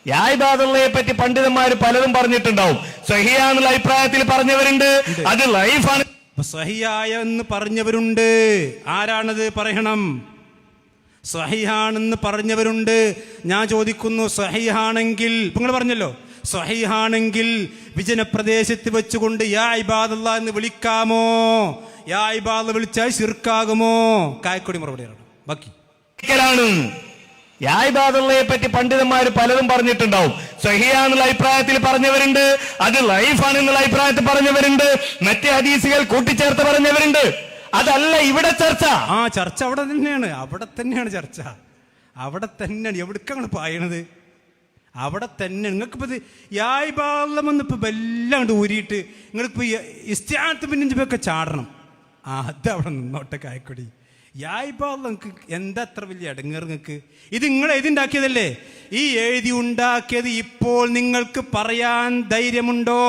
യാ ഇബാദുള്ളയെ പറ്റി പണ്ഡിതന്മാർ പലതും പറഞ്ഞിട്ടുണ്ടാവും. സഹിയാന്നുള്ള അഭിപ്രായത്തിൽ പറഞ്ഞവരുണ്ട്, അത് ലൈഫാണ്. സഹിയായ എന്ന് പറഞ്ഞവരുണ്ട്. ആരാണത് പറയണം? സഹിഹാണെന്ന് പറഞ്ഞവരുണ്ട്. ഞാൻ ചോദിക്കുന്നു, സഹിഹാണെങ്കിൽ നിങ്ങൾ പറഞ്ഞല്ലോ, സഹിഹാണെങ്കിൽ വിജനപ്രദേശത്ത് വെച്ചുകൊണ്ട് യാ ഇബാദുല്ലാ എന്ന് വിളിക്കാമോ? യാ ഇബാദ് വിളിച്ചാൽ ശിർക്കാകുമോ? കായക്കൊടി മറുപടിയാണ്. ബാക്കി യാ ഇബാദുള്ളയെ പറ്റി പണ്ഡിതന്മാർ പലതും പറഞ്ഞിട്ടുണ്ടാവും. സഹിയാന്നുള്ള അഭിപ്രായത്തിൽ പറഞ്ഞവരുണ്ട്, അത് ലൈഫാണ് എന്നുള്ള അഭിപ്രായത്തിൽ പറഞ്ഞവരുണ്ട്, മറ്റേ ഹദീസുകൾ കൂട്ടിച്ചേർത്ത് പറഞ്ഞവരുണ്ട്. അതല്ല ഇവിടെ ചർച്ച. ചർച്ച അവിടെ തന്നെയാണ് ചർച്ച. അവിടെ തന്നെയാണ്. എവിടേക്കാണ് പായണത്? അവിടെ തന്നെ. നിങ്ങൾക്കിപ്പോ യാ ഇബാദെന്ന് ഇപ്പൊ വല്ലാണ്ട് ഊരിയിട്ട് നിങ്ങൾക്കിപ്പോ ഇസ്തിആനത്ത് പിന്നൊക്കെ ചാടണം. അതവിടെ നിന്നോട്ടെ കായക്കൊടി. യാ ഇബാദ് നിങ്ങൾക്ക് എന്താ അത്ര വലിയ ഇടങ്ങേറ്? നിങ്ങൾക്ക് ഇത് നിങ്ങൾ എഴുതിണ്ടാക്കിയതല്ലേ? ഈ എഴുതി ഉണ്ടാക്കിയത് ഇപ്പോൾ നിങ്ങൾക്ക് പറയാൻ ധൈര്യമുണ്ടോ?